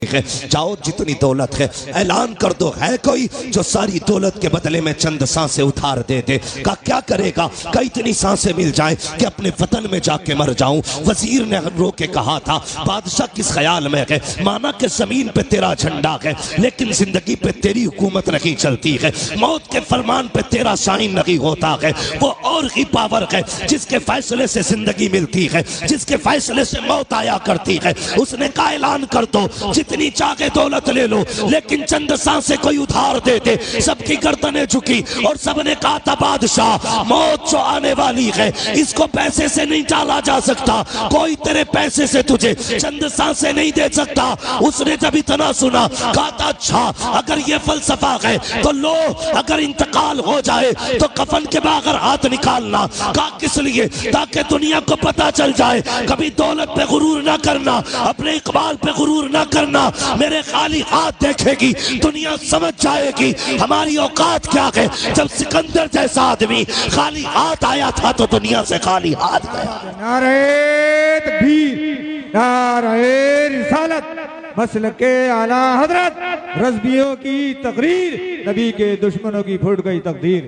है। जाओ जितनी दौलत है ऐलान कर दो, है कोई जो सारी दौलत के बदले में चंद सांसें उधार दे दे? का क्या करेगा? का इतनी सांसें मिल जाए कि अपने वतन में जाके मर जाऊं? वजीर ने रो के कहा था, बादशाह किस ख्याल में है? माना कि जमीन पे तेरा झंडा है लेकिन जिंदगी पे तेरी हुकूमत नहीं चलती है। मौत के फरमान पे तेरा साइन नहीं होता है। वो और ही पावर है जिसके फैसले से जिंदगी मिलती है, जिसके फैसले से मौत आया करती है। उसने का ऐलान कर दो, जितनी चाहे दौलत ले लो लेकिन चंद सांसें कोई उधार दे दे। सबकी गर्दनें झुकी और सबने कहा था, बादशाह मौत जो आने वाली है इसको पैसे से नहीं टाला जा सकता, कोई तेरे पैसे से तुझे चंद सांसें नहीं दे सकता। उसने जब इतना सुना कहा था, अच्छा अगर ये फलसफा है तो लो, अगर इंतकाल हो जाए तो कफन के बगैर हाथ निकालना। कहा किस लिए? ताकि दुनिया को पता चल जाए, कभी दौलत पे गुरूर ना करना, अपने इकबाल पे गुरूर ना करना। मेरे खाली हाथ देखेगी दुनिया समझ जाएगी हमारी औकात क्या है। जब सिकंदर जैसा आदमी खाली हाथ आया था तो दुनिया से खाली हाथ गया। नारे तकबीर, नारे रिसालत, मसलके आला हजरत, रज़बियों की तकरीर, नबी के दुश्मनों की फूट गई तकदीर।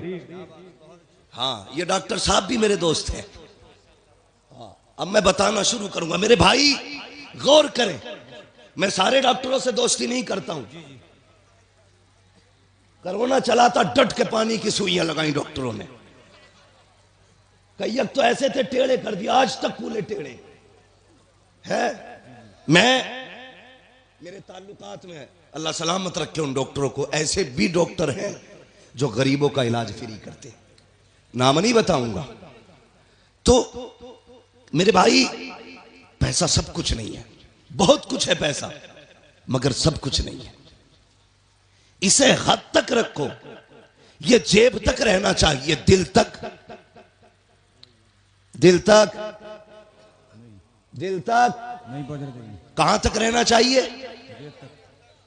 हाँ, ये डॉक्टर साहब भी मेरे दोस्त हैं। अब मैं बताना शुरू करूंगा। मेरे भाई गौर करें, मैं सारे डॉक्टरों से दोस्ती नहीं करता हूं। कोरोना चला था, डट के पानी की सुइयां लगाई डॉक्टरों ने। कई तो ऐसे थे टेढ़े कर दिया, आज तक पूरे टेढ़े है। मेरे ताल्लुकात में अल्लाह सलामत रखे उन डॉक्टरों को, ऐसे भी डॉक्टर हैं जो गरीबों का इलाज फ्री करते, नाम नहीं बताऊंगा। तो मेरे भाई, पैसा सब कुछ नहीं है, बहुत कुछ है पैसा मगर सब कुछ नहीं है। इसे हद तक रखो, ये जेब तक रहना चाहिए, दिल तक, दिल तक, दिल तक नहीं पहुंच रहे। कहां तक रहना चाहिए?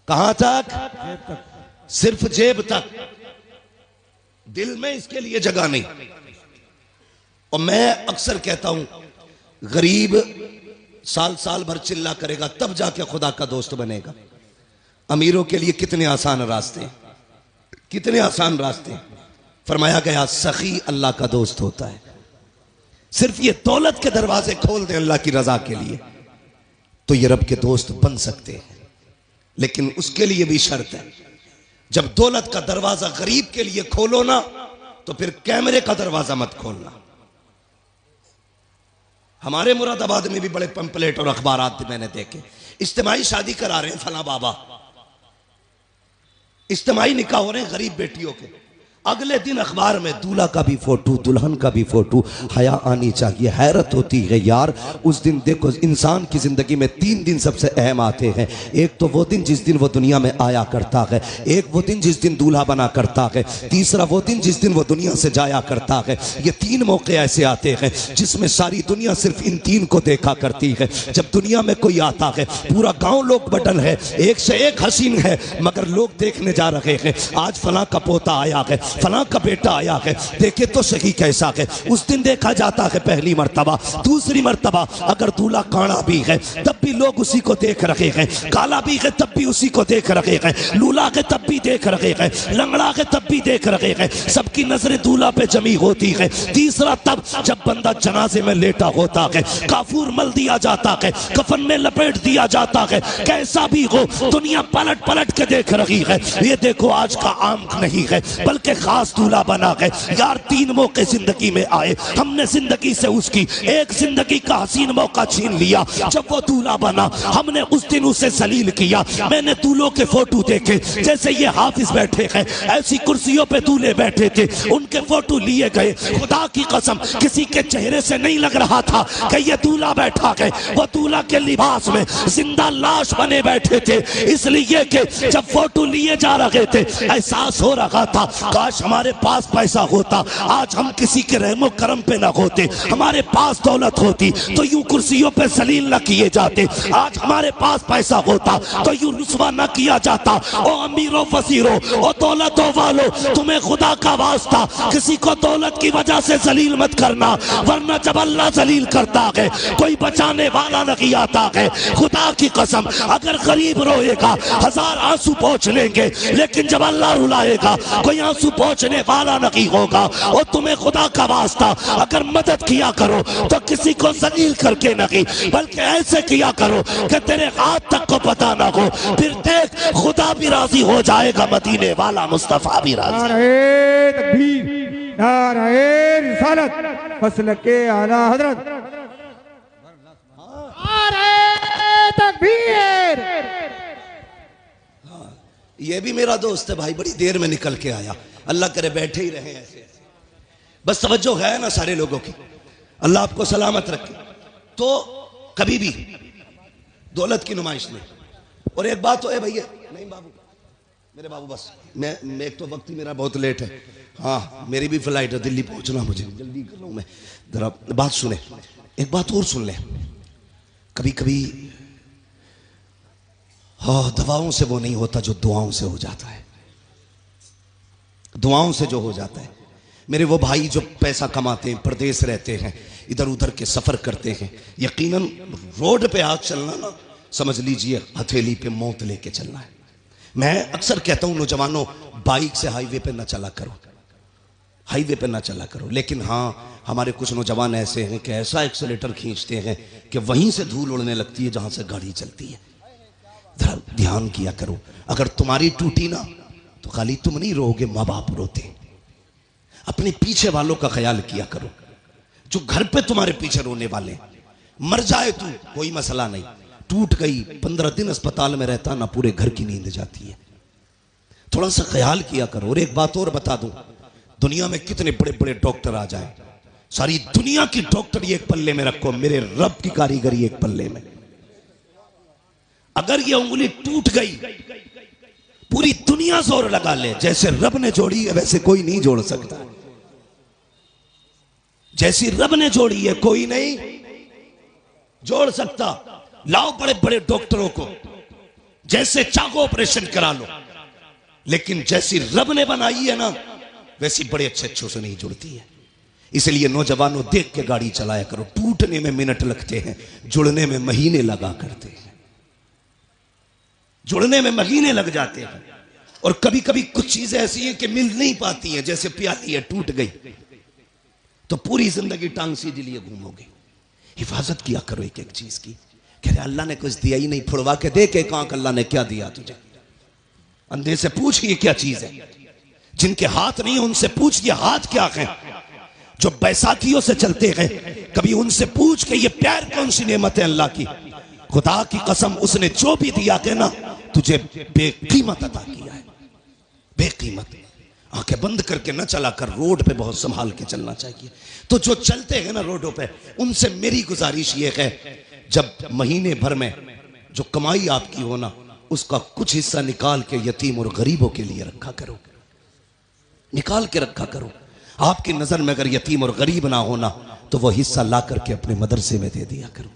कहां तक? जेब तक। सिर्फ जेब तक, दिल में इसके लिए जगह नहीं। और मैं अक्सर कहता हूं, गरीब साल साल भर चिल्ला करेगा तब जाके खुदा का दोस्त बनेगा। अमीरों के लिए कितने आसान रास्ते हैं, कितने आसान रास्ते हैं। फरमाया गया सखी अल्लाह का दोस्त होता है। सिर्फ ये दौलत के दरवाजे खोल दें अल्लाह की रजा के लिए तो ये रब के दोस्त बन सकते हैं, लेकिन उसके लिए भी शर्त है। जब दौलत का दरवाजा गरीब के लिए खोलो ना तो फिर कैमरे का दरवाजा मत खोलना। हमारे मुरादाबाद में भी बड़े पंपलेट और अखबारात मैंने देखे, इज्तिमाई शादी करा रहे हैं फला बाबा, इज्तिमाई निकाह हो रहे हैं गरीब बेटियों के। अगले दिन अखबार में दूल्हा का भी फोटो, दुल्हन का भी फोटो। हया आनी चाहिए। हैरत होती है यार, उस दिन देखो इंसान की जिंदगी में 3 दिन सबसे अहम आते हैं। एक तो वो दिन जिस दिन वो दुनिया में आया करता है, एक वो दिन जिस दिन दूल्हा बना करता है, तीसरा वो दिन जिस दिन वो दुनिया से जाया करता है। ये 3 मौके ऐसे आते हैं जिसमें सारी दुनिया सिर्फ इन 3 को देखा करती है। जब दुनिया में कोई आता है, पूरा गाँव लोग बटन है, एक से एक हसीन है, मगर लोग देखने जा रहे हैं आज फला का पोता आया है, फला का बेटा आया है, देखे तो सही कैसा है। उस दिन देखा जाता है पहली मर्तबा। दूसरी मर्तबा अगर दूल्हा काड़ा भी है तब भी लोग उसी को देख रहे हैं, काला भी है तब भी उसी को देख रहे हैं, लूला है तब भी देख रहे हैं, लंगड़ा है तब भी देख रहे हैं। सबकी नजरें दूल्हा पे जमी होती है। तीसरा तब जब बंदा जनाजे में लेटा होता है, काफूर मल दिया जाता है, कफन में लपेट दिया जाता है, कैसा भी हो दुनिया पलट पलट के देख रही है। ये देखो आज का आम नहीं है बल्कि खास दूल्हा बना है। यार 3 मौके जिंदगी में आए, हमने जिंदगी से उसकी एक जिंदगी का हसीन मौका छीन लिया। जब वो दूल्हा बना हमने उस दिन उसे जलील किया। मैंने दूल्हों के फोटो देखे, जैसे ये हाफिज बैठे हैं ऐसी कुर्सियों पे दूल्हे बैठे थे, उनके फोटो लिए गए। खुदा की कसम किसी के चेहरे से नहीं लग रहा था कि ये दूल्हा बैठा है। वो दूल्हा के लिबास में जिंदा लाश बने बैठे थे, इसलिए कि जब फोटो लिए जा रहे थे एहसास हो रहा था काश हमारे पास पैसा होता, आज हम किसी के रहमो करम पे ना होते। हमारे पास दौलत होती तो यूं कुर्सियों पे जलील न किए जाते। आज हमारे पास पैसा होता तो यूं रुस्वा न किया जाता। ओ अमीरों फसीरों, ओ दौलतों वालों, तुम्हें खुदा का वास्ता किसी को दौलत की वजह से जलील मत करना, वरना जब अल्लाह जलील करता है कोई बचाने वाला नहीं आता है। खुदा की कसम, अगर गरीब रोएगा 1000 आंसू पोंछ लेंगे, लेकिन जब अल्लाह रुलाएगा कोई आंसू पोंछने वाला नहीं होगा। और तुम्हें खुदा का वास्ता अगर मदद किया करो तो किसी को जलील करके नहीं, बल्कि ऐसे किया करो कि तेरे हाथ तक को पता ना हो। फिर देख खुदा भी राजी हो जाएगा, मदीने वाला मुस्तफा भी राजी। नारे तकबीर, नारे रिसालत, मसलके आला हजरत, नारे तकबीर। ये भी मेरा दोस्त है भाई, बड़ी देर में निकल के आया। अल्लाह करे बैठे ही रहे ऐसे, बस तवज्जो है ना सारे लोगों की। अल्लाह आपको सलामत रखे। तो कभी भी दौलत की नुमाइश नहीं। और एक बात तो है भैया, नहीं बाबू, मेरे बाबू, बस मैं एक तो वक्त ही मेरा बहुत लेट है। हाँ, मेरी भी फ्लाइट है, दिल्ली पहुंचना, मुझे जल्दी कर लूँ मैं। जरा बात सुने, एक बात और सुन ले। कभी कभी हाँ, दवाओं से वो नहीं होता जो दुआओं से हो जाता है। दुआओं से जो हो जाता है। मेरे वो भाई जो पैसा कमाते हैं, प्रदेश रहते हैं, इधर उधर के सफर करते हैं, यकीनन रोड पे आज चलना ना, समझ लीजिए हथेली पे मौत लेके चलना है। मैं अक्सर कहता हूं नौजवानों, बाइक से हाईवे पे ना चला करो, हाईवे पे ना चला करो। लेकिन हाँ, हमारे कुछ नौजवान ऐसे हैं कि ऐसा एक्सेलेटर खींचते हैं कि वहीं से धूल उड़ने लगती है जहां से गाड़ी चलती है। जरा ध्यान किया करो, अगर तुम्हारी टूटी ना तो खाली तुम नहीं रोगे, माँ बाप रोते। अपने पीछे वालों का ख्याल किया करो, जो घर पे तुम्हारे पीछे रोने वाले। मर जाए तू कोई मसला नहीं, टूट गई 15 दिन अस्पताल में रहता ना, पूरे घर की नींद जाती है। थोड़ा सा ख्याल किया करो। और एक बात और बता दूं, दुनिया में कितने बड़े बड़े डॉक्टर आ जाए, सारी दुनिया की डॉक्टरी एक पल्ले में रखो, मेरे रब की कारीगरी एक पल्ले में। अगर ये उंगली टूट गई, पूरी दुनिया जोर लगा ले, जैसे रब ने जोड़ी है वैसे कोई नहीं जोड़ सकता। जैसी रब ने जोड़ी है कोई नहीं जोड़ सकता। लाओ बड़े बड़े डॉक्टरों को, जैसे चाहो ऑपरेशन करा लो, लेकिन जैसी रब ने बनाई है ना, वैसी बड़े अच्छे अच्छों से नहीं जुड़ती है। इसलिए नौजवानों, देख के गाड़ी चलाया करो। टूटने में मिनट लगते हैं, जुड़ने में महीने लगा करते हैं। जुड़ने में महीने लग जाते हैं। और कभी कभी कुछ चीजें ऐसी हैं कि मिल नहीं पाती हैं, जैसे प्याली है, टूट गई तो पूरी जिंदगी टांग सीधे लिए घूमोगे। हिफाजत किया करो एक एक चीज की। कह रहे अल्लाह ने कुछ दिया ही नहीं, फुड़वा के देख एक आंख, अल्लाह ने क्या दिया तुझे। अंधे से पूछ ये क्या चीज है। जिनके हाथ नहीं उनसे पूछ ये हाथ क्या है। जो बैसाखियों से चलते हैं, कभी उनसे पूछ के ये पैर कौन सी नेमत है अल्लाह की। खुदा की कसम, उसने जो भी दिया है ना, तुझे बेकीमत अता किया है, बेकीमत। आंखें बंद करके न चला कर, रोड पे बहुत संभाल के चलना चाहिए। तो जो चलते हैं ना रोडों पे, उनसे मेरी गुजारिश ये है, जब महीने भर में जो कमाई आपकी हो ना, उसका कुछ हिस्सा निकाल के यतीम और गरीबों के लिए रखा करो, निकाल के रखा करो। आपकी नजर में अगर यतीम और गरीब ना होना, तो वो हिस्सा ला करके अपने मदरसे में दे दिया करो।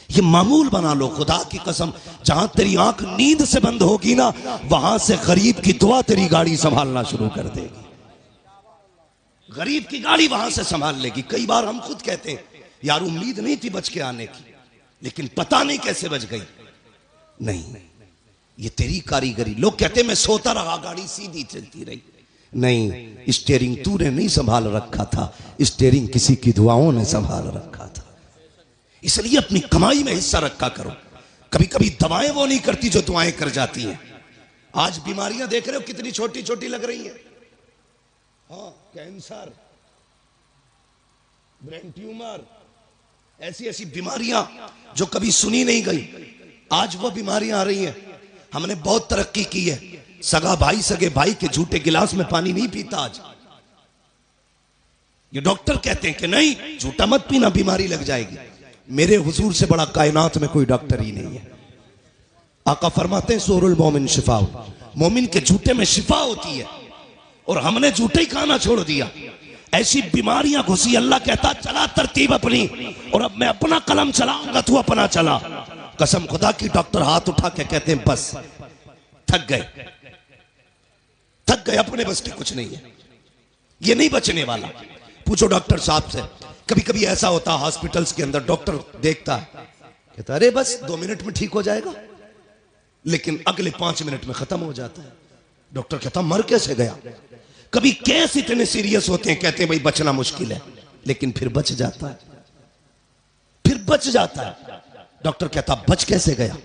ये मामूल बना लो। खुदा की कसम, जहां तेरी आंख नींद से बंद होगी ना, वहां से गरीब की दुआ तेरी गाड़ी संभालना शुरू कर देगी। गरीब की गाड़ी वहां से संभाल लेगी। कई बार हम खुद कहते हैं, यार उम्मीद नहीं थी बच के आने की, लेकिन पता नहीं कैसे बच गई। नहीं, ये तेरी कारीगरी। लोग कहते मैं सोता रहा, गाड़ी सीधी चलती रही। नहीं, स्टीयरिंग तूने नहीं संभाल रखा था, स्टीयरिंग किसी की दुआओं ने संभाल रखा था। इसलिए अपनी कमाई में हिस्सा रखा करो। कभी कभी दवाएं वो नहीं करती जो दुआएं कर जाती हैं। आज बीमारियां देख रहे हो कितनी छोटी छोटी लग रही हैं। हाँ, कैंसर, ब्रेन ट्यूमर, ऐसी ऐसी बीमारियां जो कभी सुनी नहीं गई, आज वो बीमारियां आ रही हैं। हमने बहुत तरक्की की है। सगा भाई सगे भाई के झूठे गिलास में पानी नहीं पीता आज। ये डॉक्टर कहते हैं कि नहीं, झूठा मत पीना, बीमारी लग जाएगी। मेरे हुजूर से बड़ा कायनात में कोई डॉक्टर ही नहीं है। आका फरमाते हैं, सूरुल मोमिन शिफा, मोमिन के झूठे में शिफा होती है। और हमने झूठे ही खाना छोड़ दिया। ऐसी बीमारियां घुसी, अल्लाह कहता चला तरतीब अपनी, और अब मैं अपना कलम चलाऊंगा, तू अपना चला। कसम खुदा की डॉक्टर हाथ उठा के कहते हैं बस, थक गए, थक गए, अपने बस की कुछ नहीं है, ये नहीं बचने वाला। पूछो डॉक्टर साहब से, कभी कभी ऐसा होता है हॉस्पिटल्स के अंदर, डॉक्टर देखता है कहता अरे बस 2 मिनट में ठीक हो जाएगा, लेकिन अगले 5 मिनट में खत्म हो जाता है। डॉक्टर कहता मर कैसे गया। कभी केस इतने सीरियस होते हैं, कहते हैं भाई बचना मुश्किल है, लेकिन फिर बच जाता है, फिर बच जाता है। डॉक्टर कहता बच कैसे गया।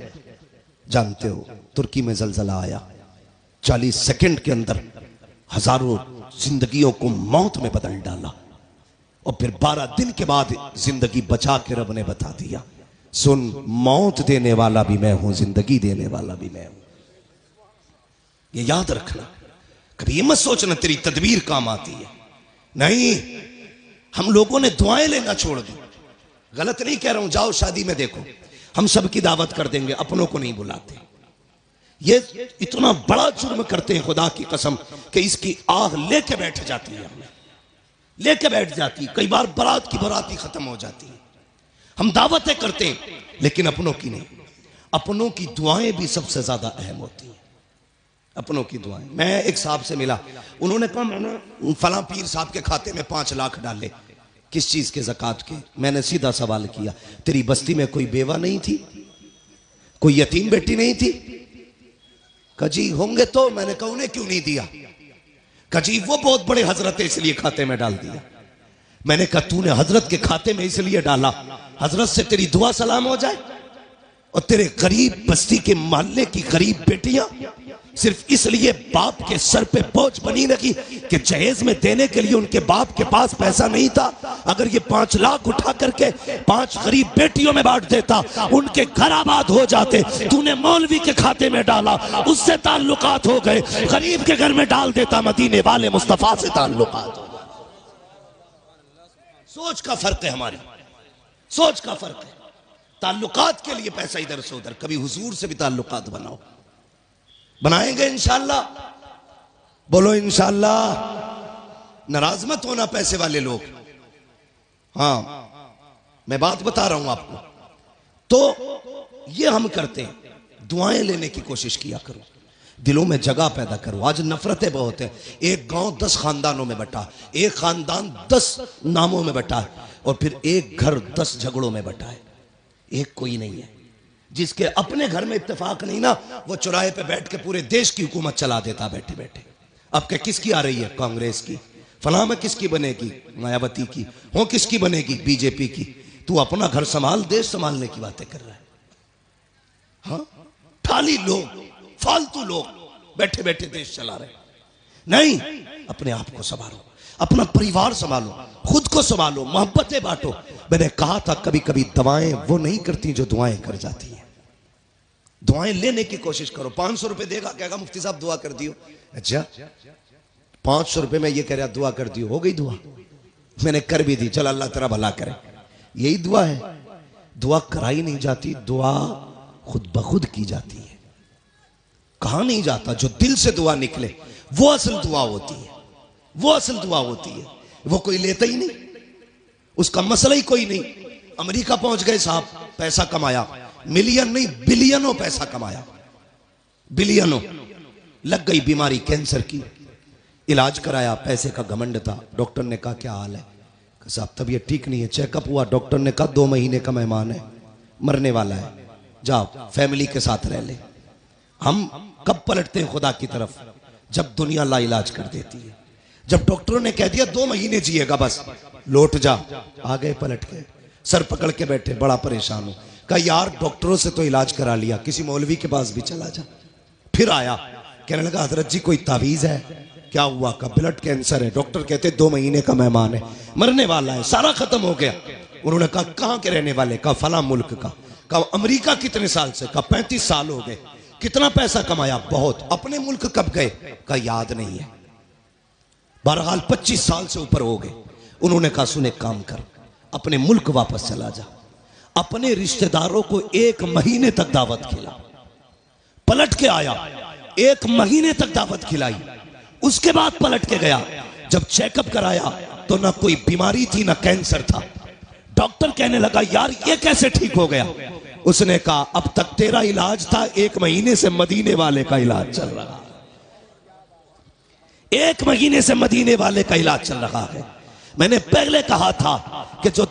जानते हो तुर्की में जलजला आया, 40 सेकंड के अंदर हजारों जिंदगियों को मौत में बदल डाला, और फिर 12 दिन के बाद जिंदगी बचा के रब ने बता दिया, सुन मौत देने वाला भी मैं हूं, जिंदगी देने वाला भी मैं हूं। ये याद रखना, कभी ये मत सोचना तेरी तदबीर काम आती है, नहीं। हम लोगों ने दुआएं लेना छोड़ दी। गलत नहीं कह रहा हूं, जाओ शादी में देखो, हम सबकी दावत कर देंगे, अपनों को नहीं बुलाते। ये इतना बड़ा जुर्म करते हैं खुदा की कसम कि इसकी आह लेके बैठ जाती है, हमें लेके बैठ जाती है। कई बार बारात की बारात ही खत्म हो जाती है। हम दावतें करते हैं लेकिन अपनों की नहीं। अपनों की दुआएं भी सबसे ज्यादा अहम होती हैं, अपनों की दुआएं। मैं एक साहब से मिला, उन्होंने कहा मैंने फला पीर साहब के खाते में 5 लाख डाले। किस चीज के? ज़कात के। मैंने सीधा सवाल किया, तेरी बस्ती में कोई बेवा नहीं थी, कोई यतीम बेटी नहीं थी? कजी होंगे तो। मैंने कहा उन्हें क्यों नहीं दिया? कजी वो बहुत बड़े हजरत है इसलिए खाते में डाल दिया। मैंने कहा तूने हजरत के खाते में इसलिए डाला, हजरत से तेरी दुआ सलाम हो जाए, और तेरे गरीब बस्ती के मोहल्ले की गरीब बेटियां सिर्फ इसलिए बाप के सर पे बोझ बनी रही कि जहेज में देने के लिए उनके बाप के पास पैसा नहीं था। अगर ये 5 लाख उठा करके 5 गरीब बेटियों में बांट देता, उनके घर आबाद हो जाते। तूने मौलवी के खाते में डाला, उससे ताल्लुकात हो गए। गरीब के घर में डाल देता, मदीने वाले मुस्तफा से ताल्लुकात हो जाते। सोच का फर्क है, हमारी सोच का फर्क है। ताल्लुकात के लिए पैसा इधर से उधर, कभी हुजूर से भी ताल्लुकात बनाओ। बनाएंगे इंशाअल्लाह, बोलो इंशाअल्लाह। नाराज मत होना पैसे वाले लोग। हाँ, मैं बात बता रहा हूं आपको। तो ये हम करते हैं, दुआएं लेने की कोशिश किया करो, दिलों में जगह पैदा करो। आज नफरतें बहुत है। एक गांव 10 खानदानों में बटा, एक खानदान 10 नामों में बटा है, और फिर एक घर 10 झगड़ों में बटा है। एक कोई नहीं है। जिसके अपने घर में इत्तेफाक नहीं ना, वो चौराहे पे बैठ के पूरे देश की हुकूमत चला देता बैठे बैठे। अब क्या किसकी आ रही है? कांग्रेस की। फलां में किसकी बनेगी? मायावती की। हो किसकी बनेगी? बीजेपी की। तू अपना घर संभाल, देश संभालने की बातें कर रहा है। हाँ, खाली लोग, फालतू लोग बैठे बैठे देश चला रहे। नहीं, अपने आप को संभालो, अपना परिवार संभालो, खुद को संभालो, मोहब्बतें बांटो। मैंने कहा था कभी कभी दवाएं वो नहीं करती जो दुआएं कर जाती हैं। दुआएं लेने की कोशिश करो। 500 रुपए देगा, कहेगा मुफ्ती साहब दुआ कर दियो। अच्छा, 500 रुपए में ये कह रहा दुआ कर दियो, हो गई दुआ? मैंने कर भी दी, चल अल्लाह तेरा भला करे। यही दुआ है? दुआ कराई नहीं जाती, दुआ खुद ब खुद की जाती है। कहा नहीं जाता, जो दिल से दुआ निकले वो असल दुआ होती है, वो असल दुआ होती है। वो कोई लेता ही नहीं, उसका मसला ही कोई नहीं। अमेरिका पहुंच गए साहब, पैसा कमाया, मिलियन नहीं बिलियनों पैसा कमाया, बिलियनों। लग गई बीमारी कैंसर की, इलाज कराया, पैसे का घमंड था। डॉक्टर ने कहा क्या हाल है? साहब तबीयत ठीक नहीं है। चेकअप हुआ, डॉक्टर ने कहा 2 महीने का मेहमान है, मरने वाला है, जाओ फैमिली के साथ रह ले। हम कब पलटते हैं खुदा की तरफ? जब दुनिया ला इलाज कर देती है। जब डॉक्टरों ने कह दिया 2 महीने जिएगा बस, लौट जा, आ गए पलट के, सर पकड़ के बैठे, बड़ा परेशान हूं। कहा यार डॉक्टरों से तो इलाज करा लिया, किसी मौलवी के पास भी चला जा। फिर आया, कहने लगा हजरत जी कोई तावीज है? क्या हुआ? का ब्लड कैंसर है। डॉक्टर कहते 2 महीने का मेहमान है, मरने वाला है, सारा खत्म हो गया। उन्होंने कहा कहां के रहने वाले? का फला मुल्क का। कहा अमेरिका कितने साल से? का 35 साल हो गए। कितना पैसा कमाया? बहुत। अपने मुल्क कब गए? का याद नहीं है। बहरहाल 25 साल से ऊपर हो गए। उन्होंने कहा सुने काम कर, अपने मुल्क वापस चला जा। अपने रिश्तेदारों को 1 महीने तक दावत खिला, पलट के आया, 1 महीने तक दावत खिलाई। उसके बाद पलट के गया, जब चेकअप कराया तो ना कोई बीमारी थी ना कैंसर था। डॉक्टर कहने लगा यार ये कैसे ठीक हो गया? उसने कहा अब तक तेरा इलाज था, 1 महीने से मदीने वाले का इलाज चल रहा है। 1 महीने से मदीने वाले का इलाज चल रहा है। मैंने पहले कहा था कि जो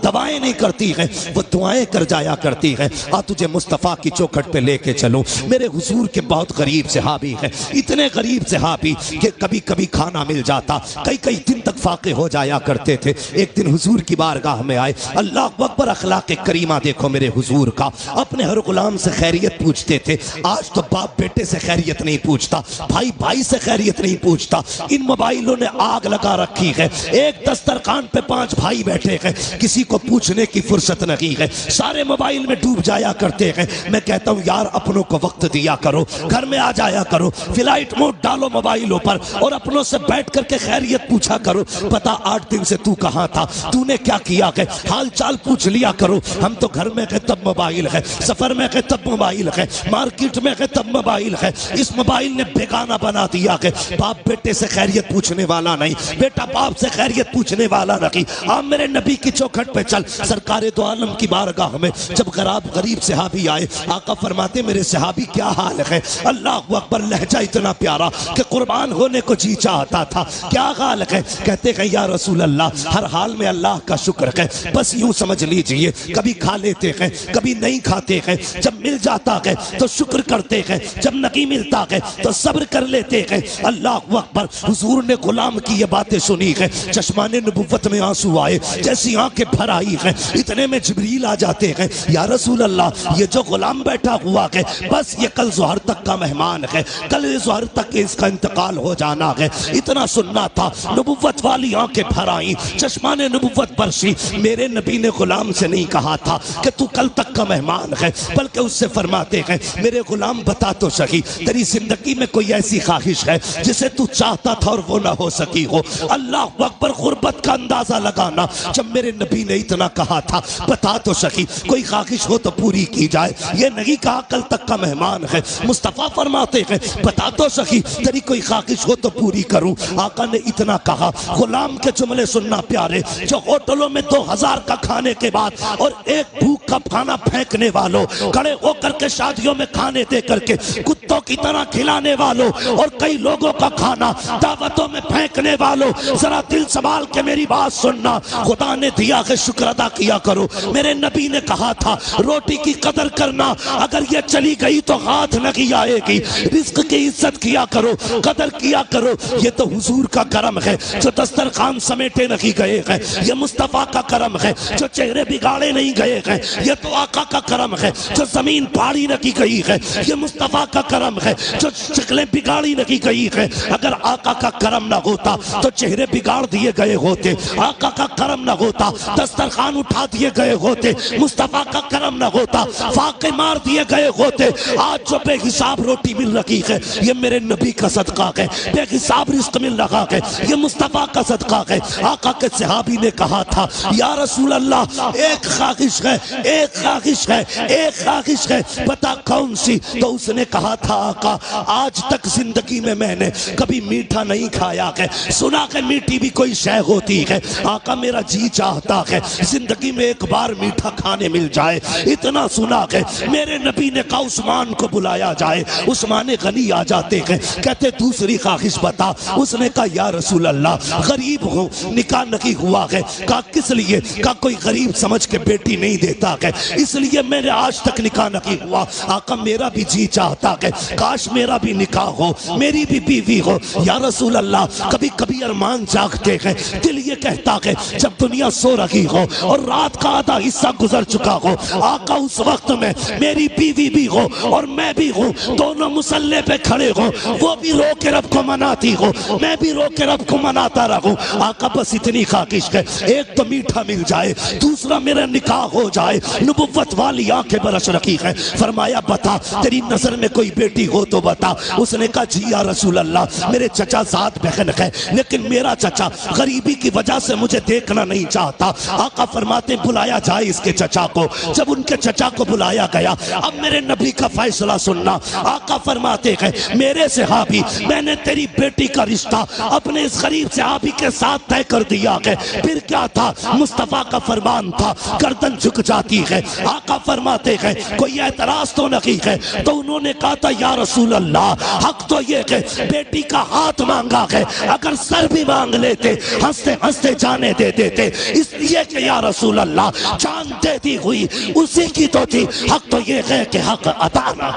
दवाएं नहीं करती है वो दुआएं कर जाया करती है। तुझे मुस्तफ़ा की चौखट पे लेके चलूं। मेरे हुजूर के बहुत गरीब सहाबी हैं, इतने गरीब सहाबी कि कभी कभी खाना मिल जाता, कई कई दिन तक फाके हो जाया करते थे। एक दिन हुजूर की बारगाह में आए, अल्लाह अकबर, अखलाक करीमा देखो मेरे हुजूर का। अपने हर गुलाम से खैरियत पूछते थे। आज तो बाप बेटे से खैरियत नहीं पूछता, भाई भाई से खैरियत नहीं पूछता। इन मोबाइलों ने आग लगा रखी है। एक दस्तरखान पे 5 भाई बैठे हैं, किसी को पूछने की फुर्सत नहीं है, सारे मोबाइल में डूब जाया करते हैं। मैं कहता हूं यार अपनों को वक्त दिया करो, घर में आ जाया करो, फ्लाइट मोड डालो मोबाइलों पर और अपनों से बैठ करके खैरियत पूछा करो। पता 8 दिन से तू कहां था, तूने क्या किया है, हाल चाल पूछ लिया करो। हम तो घर में गए तब मोबाइल है, सफर में गए तब मोबाइल है, मार्केट में गए तब मोबाइल है। इस मोबाइल ने बेगाना बना दिया है। बाप बेटे से खैरियत पूछने वाला नहीं, बेटा बाप से खैरियत पूछने वाला नहीं। आप मेरे नबी की चौखट पे चल। सरकारे दो आलम की बारगाह में जब गरीब सहाबी आए, आका फरमाते मेरे सहाबी क्या हाल है? अल्लाह अकबर, लहजा इतना प्यारा कि कुर्बान होने को जी चाहता था। क्या हाल है? कहते हैं या रसूल अल्लाह, हर हाल में अल्लाह का शुक्र है। बस यूं समझ लीजिए, कभी खा लेते हैं कभी नहीं खाते हैं। जब मिल जाता है तो शुक्र करते हैं, जब नहीं मिलता है तो सब्र कर लेते हैं। अल्लाह अकबर। हुजूर ने गुलाम की ये बातें सुनी है, चश्माने नबुव्वत में आंसू आए, जैसी आंखें भर आई हैं। इतने में जिब्रील आ जाते हैं, या रसूल अल्लाह, ये जो गुलाम बैठा हुआ है बस ये कल ज़ोहर तक का मेहमान है, कल ज़ोहर तक इसका इंतकाल हो जाना है। इतना सुनना था, नबुव्वत वाली आंखें भर आई, चश्माने नबुव्वत बरसी। मेरे नबी ने गुलाम से नहीं कहा था कि तू कल तक का मेहमान है, बल्कि उससे फरमाते हैं मेरे गुलाम बता तो सही, तेरी जिंदगी में कोई ऐसी ख्वाहिश है जिसे तू चाहता था और वो ना हो सकी हो? अल्लाह अकबर, गुर्बत का अंदाजा लगाना। जब मेरे नबी ने इतना कहा था बता तो सही, कोई ख्वाहिश हो तो पूरी की जाए, ये नहीं कहा कल तक का मेहमान है। मुस्तफ़ा फरमाते हैं बता तो सही, तेरी कोई ख्वाहिश हो तो पूरी करूं। आका ने इतना कहा, गुलाम के जुमले सुनना प्यारे, जो होटलों में 2000 का खाने के बाद और एक भूख का खाना फेंकने वालों, खड़े होकर के शादियों में खाने दे करके कुत्तों की तरह खिलाने वालों और कई लोगों का खाना दावतों में फेंकने वालों, जरा दिल संभाल के मेरी बात सुनना। खुदा ने दिया है शुक्र अदा किया करो। मेरे नबी ने कहा था रोटी की कदर करना, अगर ये चली गई तो हाथ नहीं आएगी। रिस्क की इज्जत किया करो, कदर किया करो। ये तो हुजूर का करम है जो दस्तरखान समेटे नहीं गए हैं, ये मुस्तफ़ा का करम है जो चेहरे बिगाड़े नहीं गए हैं, ये तो आका का करम है जो जमीन फाड़ी नहीं गई है, ये मुस्तफ़ा का करम है जो शक्लें बिगाड़ी नहीं गई है। अगर आका का करम ना होता तो चेहरे बिगाड़ दिए गए होते, आका का करम ना होता दस्तरखान उठा दिए गए होते, मुस्तफ़ा का करम ना होता फाके मार दिए गए होते। आज जो बेहिसाब रोटी मिल रही है ये मेरे नबी का सदका है, बेहिसाब रिस्क मिल रहा है ये मुस्तफ़ा का सदका है। आका के सहाबी ने कहा था या रसूल अल्लाह, एक ख्वाहिश है, एक ख्वाहिश है, एक ख्वाहिश है, पता कौन सी? तो उसने कहा था आका, आज तक जिंदगी में मैंने कभी मीठा नहीं खाया है, सुना है मीठी भी कोई शय होती है। आका मेरा जी चाहता है जिंदगी में एक बार मीठा खाने मिल जाए, इतना सुना है। मेरे नबी ने कहा उस्मान को बुलाया जाए। उस्मान गनी आ जाते हैं, कहते दूसरी ख्वाहिश बता। उसने कहा या रसूल अल्लाह, गरीब हूँ, निकाह नहीं हुआ है। कहा किस लिए? कहा कोई गरीब समझ के बेटी नहीं देता है, इसलिए मैंने आज तक निकाह नहीं हुआ। आका मेरा भी जी चाहता है काश मेरा भी निकाह हो, मेरी भी बीवी हो। या रसूल अल्लाह, कभी कभी अरमान जागते हैं, दिल ये कहता है जब दुनिया सो रही हो और रात का आधा हिस्सा गुजर चुका हो, आका उस वक्त में मेरी बीवी भी हो और मैं भी हूँ, दोनों मुसल्ले पे खड़े हो, वो भी रो के रब को मनाती हो, मैं भी रो के रब को मनाता रहूं। आका बस इतनी ख्वाहिश है, एक तो मीठा मिल जाए, दूसरा मेरा निकाह हो जाए। नबुव्वत वाली आंखें बरस रखी है। फरमाया बता तेरी नजर में कोई बेटी हो तो बता। उसने कहा जी या रसूल अल्लाह, मेरे चचा 7 बहन है, लेकिन मेरा चचा गरीबी की वजह से मुझे देखना नहीं चचा था। आका फरमाते बुलाया जाए इसके चचा को। जब उनके चचा को बुलाया गया, अब मेरे नबी का फैसला सुनना। आका फरमाते हैं मेरे सहाबी, मैंने तेरी बेटी का रिश्ता अपने इस गरीब सहाबी के साथ तय कर दिया है। फिर क्या था, मुस्तफा का फरमान था, गर्दन झुक जाती है। आका फरमाते हैं कोई एतराज तो नहीं है। तो उन्होंने कहा था या रसूल अल्लाह, हक तो ये है बेटी का हाथ मांगा है, अगर सर भी मांग लेते हंसते हंसते जाने दे देते, इसलिए कि या रसूल अल्लाह जान देती हुई उसी की तो थी। हक तो ये है कि हक अता ना।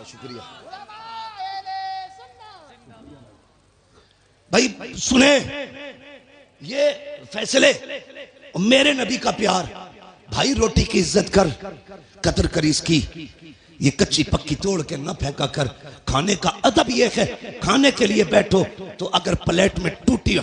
शुक्रिया भाई। सुने ये फैसले, मेरे नबी का प्यार। भाई रोटी की इज्जत कर, कदर कर इसकी, ये कच्ची पक्की तोड़ के न फेंका कर। खाने का अदब ये है, खाने के लिए बैठो तो अगर प्लेट में टूटी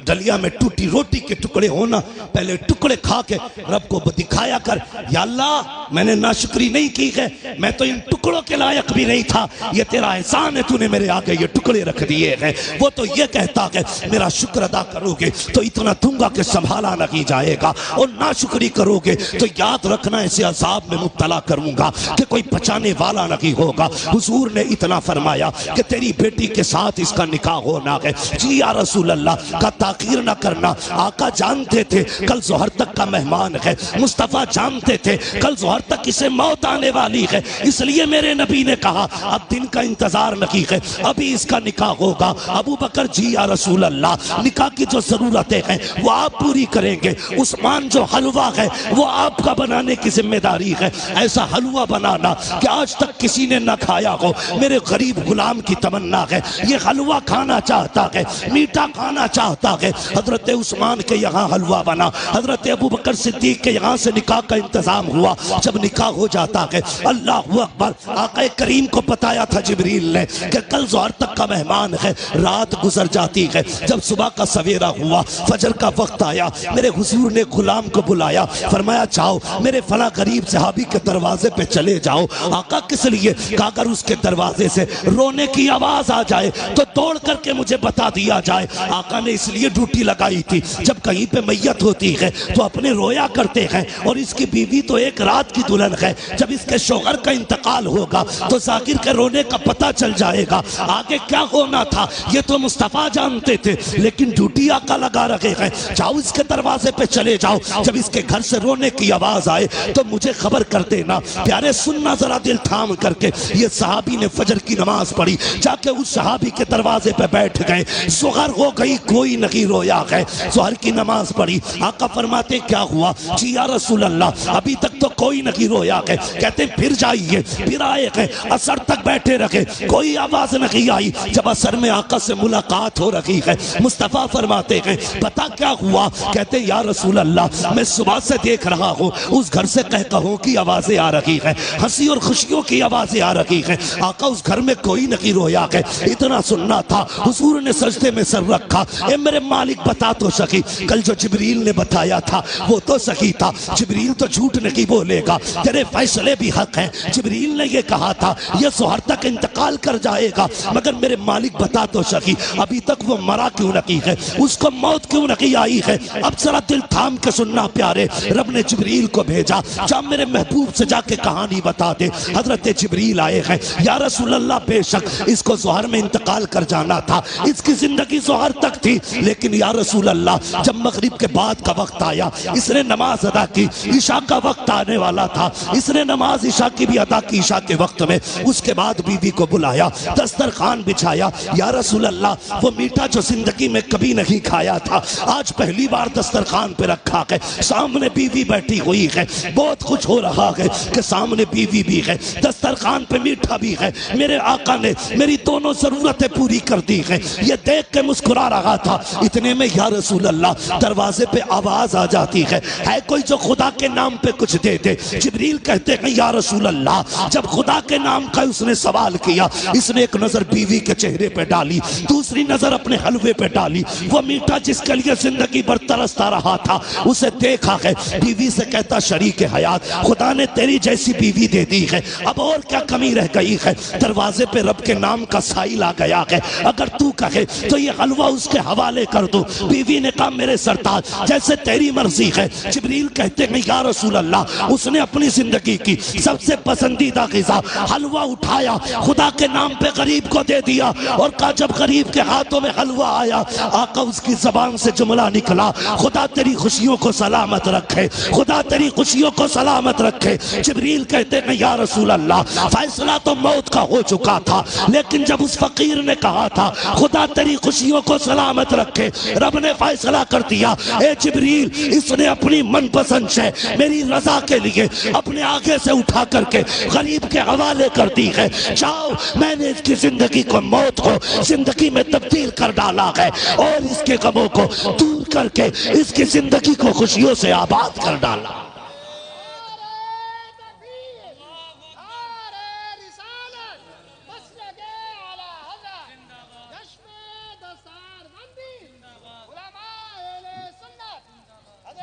डलिया में टूटी रोटी के टुकड़े होना, पहले टुकड़े खा के रब को दिखाया कर, या अल्लाह मैंने नाशुक्री नहीं की है, मैं तो इन टुकड़ों के लायक भी नहीं था, ये तेरा एहसान है, तूने मेरे आगे ये टुकड़े रख दिए हैं। वो तो ये कहता है मेरा शुक्र अदा करोगे तो इतना दूंगा कि संभाला नहीं जाएगा, और नाशुक्री करोगे तो याद रखना ऐसे अजाब में मुब्तला करूंगा कि कोई बचाने वाला नहीं होगा। हुजूर ने इतना फरमाया कि तेरी बेटी के साथ इसका निकाह होना है। जी या रसूल अल्लाह का ताकीर ना करना। आका जानते थे कल जोहर तक का मेहमान है, मुस्तफा जानते थे कल जोहर तक इसे मौत आने वाली है, इसलिए मेरे नबी ने कहा अब दिन का इंतजार नहीं है, अभी इसका निकाह होगा। अबू बकर जी या रसूल अल्लाह निकाह की जो जरूरतें हैं वो आप पूरी करेंगे। उस्मान जो हलवा है वो आपका बनाने की जिम्मेदारी है। ऐसा हलवा बनाना कि आज तक किसी ने ना खाया हो। मेरे गरीब गुलाम की तमन्ना है ये हलवा खाना चाहता है, मीठा खाना चाहता है। हजरत उस्मान के यहाँ हलवा बना, हजरत अबू बकर सिद्दीक के यहाँ से निकाह का इंतजाम हुआ। जब निकाह हो जाता है, अल्लाह अकबर, आका करीम को बताया था जिब्रील ने कि कल ज़ोहर तक का मेहमान है। रात गुजर जाती है, जब सुबह का सवेरा हुआ, फजर का वक्त आया, मेरे हुजूर ने गुलाम को बुलाया, फरमाया जाओ मेरे फला गरीब सहाबी के दरवाजे पे चले जाओ। आका किस लिए? अगर उसके दरवाजे से रोने की आवाज आ जाए तो तोड़ करके मुझे बता दिया जाए। आका ने इसलिए ड्यूटी लगाई थी, जब कहीं पे मैयत होती है तो अपने रोया करते हैं, और इसकी बीवी तो एक रात की दुल्हन है। जब इसके शौहर का इंतकाल होगा तो जाकिर के रोने का पता चल जाएगा। आगे क्या होना था ये तो मुस्तफा जानते थे, लेकिन ड्यूटी आका लगा रखे हैं, जाओ इसके दरवाजे पे चले जाओ, जब इसके घर से रोने की आवाज आए तो मुझे खबर कर देना। प्यारे सुनना जरा दिल थाम करके, ये सहाबी ने फजर की नमाज पढ़ी, जाके उस सहाबी के दरवाजे पे बैठ गए। ज़ोहर हो गई, कोई नहीं रोया है। ज़ोहर की नमाज पढ़ी, आका फरमाते क्या हुआ? जी या रसूल अल्लाह अभी तक तो कोई नहीं रोया है। कहते फिर जाइए, फिर आए हैं, असर तक बैठे रखे, कोई आवाज नहीं आई। जब असर में आका से मुलाकात हो रही है, मुस्तफा फरमाते हैं पता क्या हुआ? कहते या रसूल अल्लाह मैं सुबह से देख रहा हूँ उस घर से कहकहों की आवाजें आ रही है, हंसी और खुशियों की आवाजें आ रही है। आका उस घर में कोई नहीं रोया है। इतना सुनना था, हुजूर ने सजदे में सर रखा। ए मेरे मालिक बता तो सकी, कल जो जिब्रील ने बताया था वो तो सही था, जिब्रील तो झूठ नहीं बोलेगा, तेरे फैसले भी हक हैं। जिब्रील ने ये कहा था ये ज़ोहर तक इंतकाल कर जाएगा, मगर मेरे मालिक बता तो सकी अभी तक वो मरा क्यों नहीं है, उसको मौत क्यों नहीं आई है? अब जरा दिल थाम के सुनना प्यारे, रब ने जिब्रील को भेजा, जा मेरे महबूब से जाके कहानी बता दे। हजरत जिब्रील आए हैं, या रसूल अल्लाह बेशक इसको ज़ोहर में इंतकाल कर जाना था, इसकी जिंदगी ज़ोहर तक थी, लेकिन या रसूल अल्लाह जब मगरिब के बाद का वक्त आया, इसने नमाज अदा की, ईशा का वक्त आने वाला था, इसने नमाज ईशा की भी अदा की ईशा के वक्त में। उसके बाद बीवी को बुलाया, दस्तरखान बिछाया, या रसूल अल्लाह वो मीठा जो जिंदगी में कभी नहीं खाया था आज पहली बार दस्तरखान पे रखा है, सामने बीवी बैठी हुई है, बहुत कुछ हो रहा है कि सामने बीवी भी है, दस्तरखान पे मीठा भी है। मेरे आका ने मेरी दोनों जरूरतें पूरी कर दी है, ये देख के मुस्कुरा रहा था। इतने में या रसूल अल्लाह दरवाजे पे आवाज आ जाती है कोई जो खुदा के नाम पे कुछ दे दे। जिब्रील कहते हैं या रसूल अल्लाह, जब खुदा के नाम का उसने सवाल किया, इसने एक नजर बीवी के चेहरे पे डाली, दूसरी नजर अपने हलवे पे डाली। वो मीठा जिसके लिए जिंदगी भर तरसता रहा था उसे देखा है। बीवी से कहता शरीक हयात, खुदा ने तेरी जैसी बीवी दे दी है, अब और क्या कमी रह गई है। दरवाजे पे रब के नाम का साइल आ गया है, अगर तू कहे तो ये हलवा उसके हवाले कर दो। बीवी ने कहा मेरे सरताज जैसे तेरी मर्जी है। जिब्रील कहते हैं या रसूल अल्लाह, उसने अपनी जिंदगी की सबसे पसंदीदा ग़िज़ा हलवा उठाया, खुदा के नाम पे गरीब को दे दिया और कहा जब गरीब के हाथों में हलवा आया, आका उसकी जबान से जुमला निकला, खुदा तेरी खुशियों को सलामत रखे, खुदा तेरी खुशियों को सलामत रखे। जिब्रील कहते हैं या रसूल अल्लाह, फैसला तो मौत का हो चुका था, लेकिन जब उस फकीर ने कहा था खुदा तेरी खुशियों को सलामत रखे, रब ने फैसला कर दिया, ए जिब्रील इसने अपनी मनपसंद से मेरी रजा के लिए अपने आगे से उठा करके गरीब के हवाले कर दी है। जाओ, मैंने इसकी जिंदगी को मौत को जिंदगी में तब्दील कर डाला है और इसके गमों को दूर करके इसकी जिंदगी को खुशियों से आबाद कर डाला।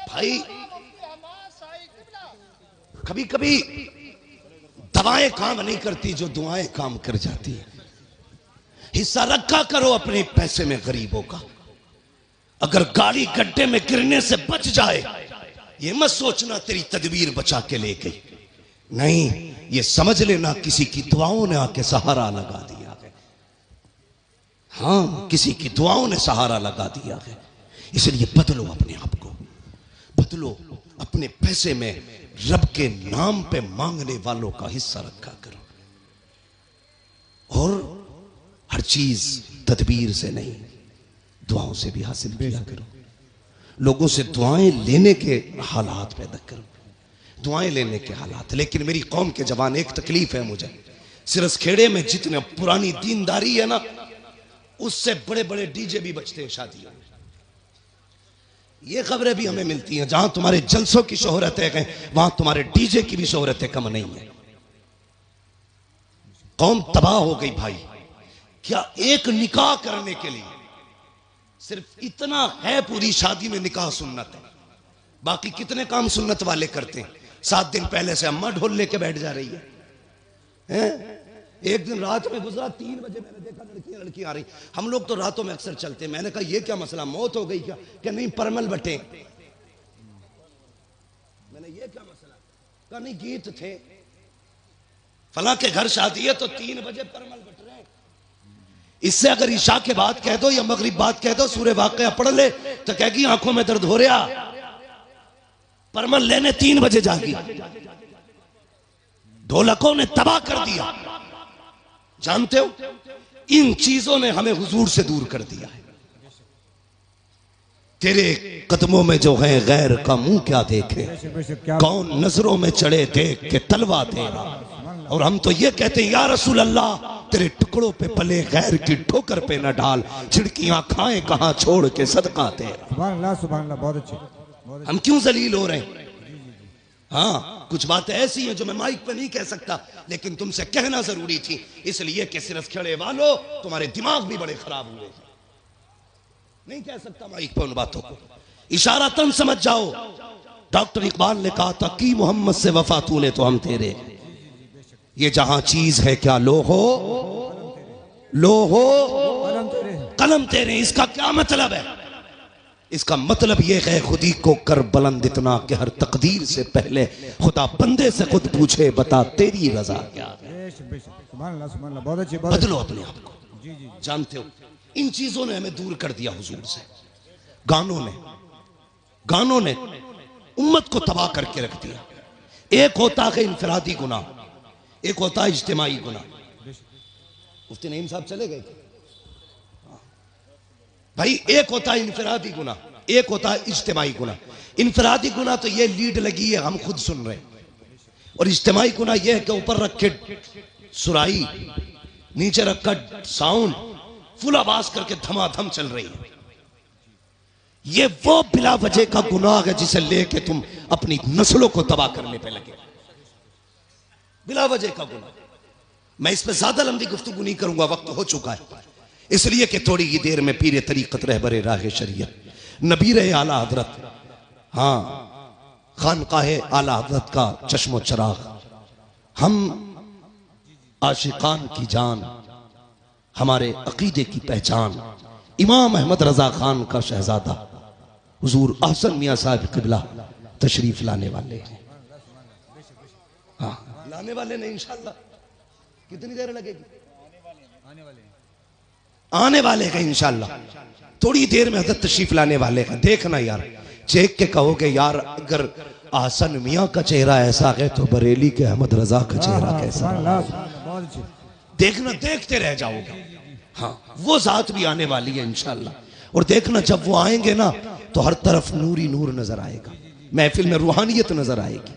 भाई कभी कभी दवाएं काम नहीं करती जो दुआएं काम कर जाती है। हिस्सा रखा करो अपने पैसे में गरीबों का। अगर गाड़ी गड्ढे में गिरने से बच जाए, ये मत सोचना तेरी तदबीर बचा के ले गई, नहीं, ये समझ लेना किसी की दुआओं ने आके सहारा लगा दिया है। हाँ, किसी की दुआओं ने सहारा लगा दिया है। इसलिए बदलो अपने आप को, बदलो। अपने पैसे में रब के नाम पे मांगने वालों का हिस्सा रखा करो, और हर चीज तदबीर से नहीं दुआओं से भी हासिल किया करो। लोगों से दुआएं लेने के हालात पैदा करो, दुआएं लेने के हालात। लेकिन मेरी कौम के जवान, एक तकलीफ है मुझे, सिरस खेड़े में जितने पुरानी दीनदारी है ना, उससे बड़े बड़े डीजे भी बजते हैं शादियों में। ये खबरें भी हमें मिलती हैं, जहां तुम्हारे जलसों की शोहरतें हैं वहां तुम्हारे डीजे की भी शोहरतें कम नहीं है। कौम तबाह हो गई भाई। क्या एक निकाह करने के लिए सिर्फ इतना है, पूरी शादी में निकाह सुन्नत है, बाकी कितने काम सुन्नत वाले करते हैं। 7 दिन पहले से अम्मा ढोल लेके बैठ जा रही है। एक दिन रात में गुजरा, 3 बजे मैंने देखा लड़कियां आ रही। हम लोग तो रातों में अक्सर चलते हैं। मैंने कहा ये क्या मसला, मौत हो गई क्या? कि नहीं, परमल बटे। मैंने ये क्या मसला? कहा नहीं, गीत थे, फला के घर शादी है तो 3 बजे परमल बट रहे। इससे अगर ईशा के बाद कह दो या मगरिब बाद कह दो सूरह वाक़िया पढ़ ले तो कहेगी आंखों में दर्द हो रहा, परमल लेने 3 बजे जागी। ढोलकों ने तबाह कर दिया। जानते हो, इन चीजों ने हमें हुजूर से दूर कर दिया है। तेरे कदमों में जो है गैर का मुंह क्या देखे, कौन नजरों में चढ़े देख के तलवा तेरा। और हम तो ये कहते हैं या रसूल अल्लाह, तेरे टुकड़ों पे पले गैर की ठोकर पे न डाल, छिड़कियां खाएं कहां छोड़ के सदका तेरा। सुभान अल्लाह, सुभान अल्लाह, बहुत अच्छे। हम क्यों जलील हो रहे हैं? हाँ, कुछ बातें ऐसी हैं जो मैं माइक पे नहीं कह सकता, लेकिन तुमसे कहना जरूरी थी, इसलिए कि सिर्फ खेड़े वालों तुम्हारे दिमाग भी बड़े खराब हुए। नहीं कह सकता माइक पे उन बातों को, इशारातन समझ जाओ। डॉक्टर इकबाल ने कहा था कि मोहम्मद से वफा तूने तो हम तेरे, ये जहां चीज है क्या लो हो कलम तेरे। इसका क्या मतलब है? इसका मतलब यह है खुदी को कर बुलंद इतना कि हर तकदीर से पहले खुदा बंदे से खुद पूछे बता तेरी रजा क्या है। बदलो अपने आप को। जानते हो, इन चीजों ने हमें दूर कर दिया हुजूर से। गानों ने उम्मत को तबाह करके रख दिया। एक होता है इनफरादी गुनाह, एक होता है इज्तिमाई गुनाह। मुफ्ती नईम साहब चले गए भाई। एक होता है इनफरादी गुनाह, एक होता है इज्तिमाई गुनाह। इनफरादी गुनाह तो ये लीड लगी है, हम खुद सुन रहे हैं, और इज्तिमाई गुनाह ये है कि ऊपर रख के सुराई, नीचे रखकर साउंड, फुल आवाज करके धमाधम चल रही है। ये वो बिला वजह का गुनाह है जिसे लेके तुम अपनी नस्लों को तबाह करने पे लगे। बिला वजह का गुनाह। मैं इस पर ज्यादा लंबी गुफ्तगू नहीं करूंगा, वक्त हो चुका है, इसलिए कि थोड़ी ही देर में पीरे तरीकत रहबरे राह शरीयत नबीर आला हजरत, हाँ खानकाहे आला हजरत का चश्मो चराग, हम आशिकान की जान, हमारे अकीदे की पहचान, इमाम अहमद रजा खान का शहजादा हुजूर अहसन मियां साहब किबला तशरीफ लाने वाले हैं। हाँ लाने वाले नहीं, इंशाल्लाह। कितनी देर लगेगी? आने वाले हैं इंशाल्लाह, थोड़ी देर में हजरत तशरीफ लाने वाले हैं। देखना यार, चेक के कहोगे यार अगर आसन मियां का चेहरा ऐसा है तो बरेली के अहमद रजा का चेहरा कैसा? देखना, देखते रह जाओगे। हाँ वो जात भी आने वाली है इंशाल्लाह, और देखना जब वो आएंगे ना तो हर तरफ नूर ही नूर नजर आएगा, महफिल में रूहानियत नजर आएगी।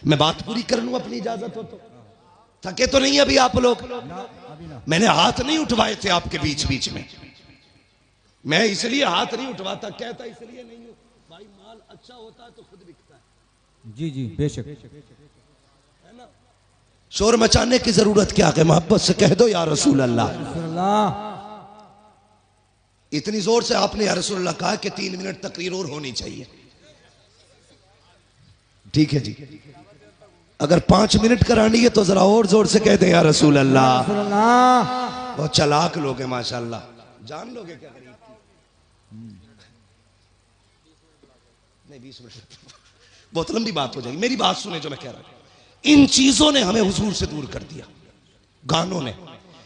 मैं बात पूरी कर लूं, अपनी इजाजत हो तो। थके तो नहीं अभी आप लोग? मैंने हाथ नहीं उठवाए थे आपके बीच बीच में, मैं इसलिए हाथ नहीं उठवाता, कहता इसलिए नहीं हूं भाई, माल अच्छा होता है तो खुद बिकता है। जी जी बेशक, है ना? शोर मचाने की जरूरत क्या है, मोहब्बत से कह दो या रसूल अल्लाह। इतनी जोर से आपने या रसूल अल्लाह कहा कि 3 मिनट तकरीर और होनी चाहिए। ठीक है जी, अगर 5 मिनट करानी है तो जरा और जोर से कह दे या रसूल अल्लाह। बहुत चालाक लोग हैं माशाल्लाह, जान लोगे क्या गरीब की? नहीं 20 मिनट बहुत लंबी बात हो जाएगी, मेरी बात सुने जो मैं कह रहा हूं। इन चीजों ने हमें हुजूर से दूर कर दिया, गानों ने।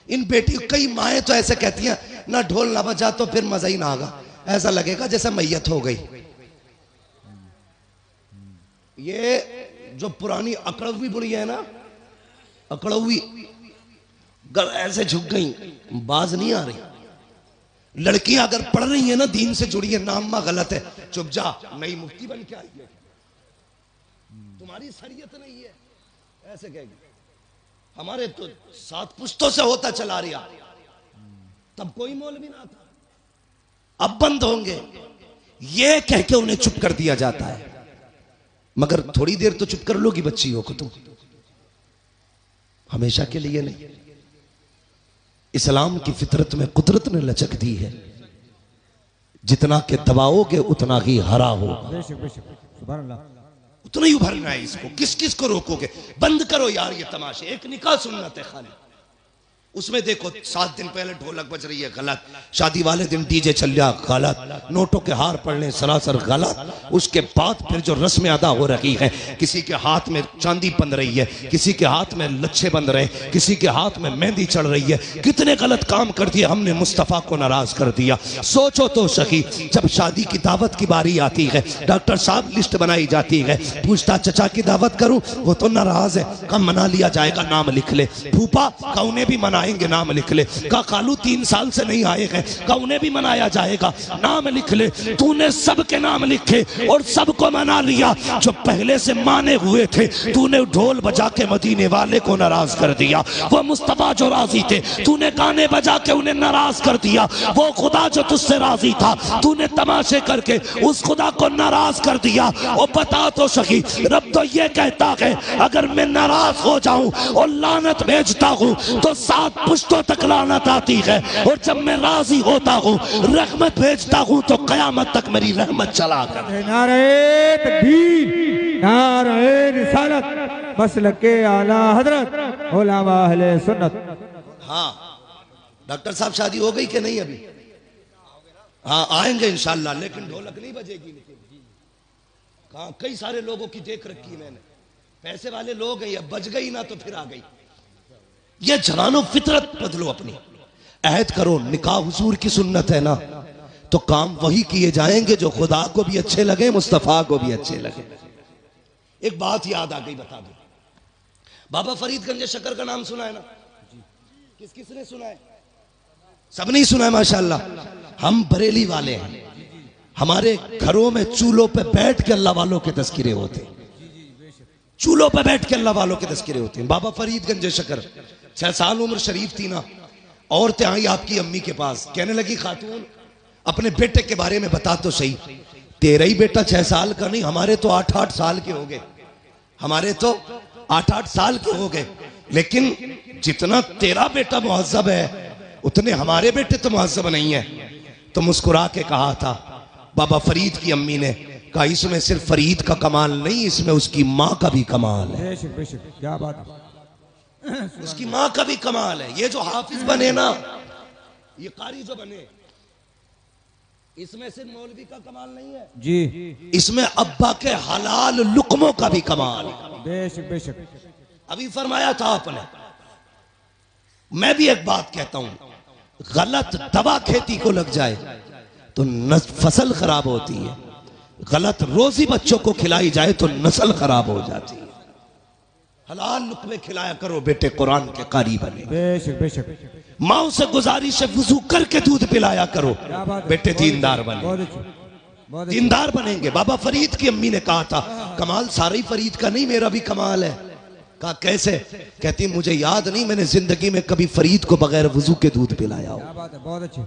इन बेटी कई माएँ तो ऐसे कहती हैं ना ढोल ना बजा तो फिर मजा ही ना आगा, ऐसा लगेगा जैसे मैयत हो गई। ये जो पुरानी अकड़वी बुढ़ी है ना, अकड़वी ऐसे झुक गई, बाज नहीं आ रही। लड़कियां अगर पढ़ रही है ना, दीन से जुड़ी है, नाम मा गलत है, चुप जा, नई मुफ्ती बन के आई है, तुम्हारी शरीयत नहीं है, ऐसे कहेगी। हमारे तो 7 पुश्तों से होता चला रहा, तब कोई मौलवी ना था, अब बंद होंगे, ये कह के उन्हें चुप कर दिया जाता है। मगर थोड़ी देर तो चुप कर लोगी बच्चियों को तुम, हमेशा के लिए नहीं। इस्लाम की फितरत में कुदरत ने लचक दी है, जितना के दबाओगे उतना ही हरा होगा, उतना ही उभरना है इसको। किस किस को रोकोगे? बंद करो यार ये तमाशे। एक निकाह सुन्नत है खाली, उसमें देखो 7 दिन पहले ढोलक बज रही है, गलत। शादी वाले दिन डीजे चल रहा, गलत। नोटों के हार पड़ने सरासर गलत। उसके बाद फिर जो रस्में अदा हो रही है, किसी के हाथ में चांदी बन रही है, किसी के हाथ में लच्छे बन रहे, किसी के हाथ में मेहंदी चढ़ रही है, कितने गलत काम कर दिए हमने, मुस्तफ़ा को नाराज कर दिया। सोचो तो सही, जब शादी की दावत की बारी आती है, डॉक्टर साहब लिस्ट बनाई जाती है, पूछता चचा की दावत करूं, वो तो नाराज है, कम मना लिया जाएगा, नाम लिख ले। फूफा का उन्हें भी मना नाम लिख ले। का कालू 3 साल से नहीं आए हैं, का उन्हें भी मनाया जाएगा, नाम लिख ले। तूने सबके नाम लिखे और सबको मना लिया। जो पहले से माने हुए थे, तूने ढोल बजा के मदीने वाले को नाराज कर दिया। वो मुस्तफा जो राजी थे, तूने गाने बजा के उन्हें नाराज कर दिया। वो खुदा जो तुझसे राजी था, तूने तमाशे करके उस खुदा को नाराज कर दिया। और बता तो सही, रब तो ये कहता है अगर मैं नाराज हो जाऊं और लानत भेजता हूं तो 7 पुश्तों तक लानत आती है, और जब मैं राजी होता हूँ रहमत भेजता हूँ तो कयामत तक मेरी रहमत चला कर। नारे तकबीर, नारे रिसालत, मसलके आला हजरत, उलमा अहले सुन्नत। हाँ डॉक्टर साहब शादी हो गई कि नहीं अभी? हाँ आएंगे इंशाल्लाह, लेकिन ढोलक नहीं बजेगी। कहा कई सारे लोगों की देख रखी है मैंने, पैसे वाले लोग हैं, अब बज गई ना तो फिर आ गई। ये जवानों फितरत बदलो अपनी, अहद करो। निकाह हुजूर की सुन्नत है ना, तो काम वही किए जाएंगे जो खुदा को भी अच्छे लगे, मुस्तफा को भी अच्छे लगे। एक बात याद आ गई, बता दो। बाबा फरीदगंज शक्कर का नाम सुना है ना? किस किसने सुना है? सब नहीं सुना है माशाल्लाह। हम बरेली वाले हैं, हमारे घरों में चूल्हों पे बैठ के अल्लाह वालों के तस्किरे होते हैं, चूल्हों पे बैठ के अल्लाह वालों के तस्किरे होते हैं। बाबा फरीदगंज शक्कर 6 साल उम्र शरीफ थी ना, औरतें आई आपकी अम्मी के पास, कहने लगी खातून अपने बेटे के बारे में बता तो सही। तेरा ही बेटा 6 साल का नहीं, हमारे तो 8-8 साल के हो गए, हमारे तो 8-8 साल के हो गए। लेकिन जितना तेरा बेटा मुहज्जब है उतने हमारे बेटे तो मुहज्जब नहीं है। तो मुस्कुरा के कहा था बाबा फरीद की अम्मी ने, कहा इसमें सिर्फ फरीद का कमाल नहीं, इसमें उसकी माँ का भी कमाल है। बेशक बेशक, क्या बात है। उसकी माँ का भी कमाल है। ये जो हाफिज बने ना, ये कारी जो बने, इसमें सिर्फ मौलवी का कमाल नहीं है जी, इसमें अब्बा के हलाल लुकमों का भी कमाल है। बेशक बेशक। अभी फरमाया था आपने। मैं भी एक बात कहता हूं, गलत दवा खेती को लग जाए तो फसल खराब होती है, गलत रोजी बच्चों को खिलाई जाए तो नस्ल खराब हो जाती है। हलाल लुकमे खिलाया करो बेटे, कुरान के कारी बने। बेशक बेशक, माओ से गुजारिश है वुजू करके दूध पिलाया करो, बेटे दीनदार बने। बहुत अच्छे, बहुत अच्छे। दीनदार बनेंगे। बाबा फरीद की अम्मी ने कहा था कमाल सारा ही फरीद का नहीं, मेरा भी कमाल है। कहा कैसे? कहती मुझे याद नहीं मैंने जिंदगी में कभी फरीद को बगैर वुजू के दूध पिलाया हो। क्या बात है, बहुत अच्छे।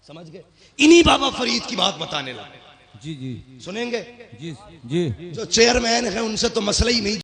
समझ गए? इन्हीं बाबा फरीद की बात बताने लगे। जी जी, सुनेंगे? जी जी। जो चेयरमैन है उनसे तो मसला ही नहीं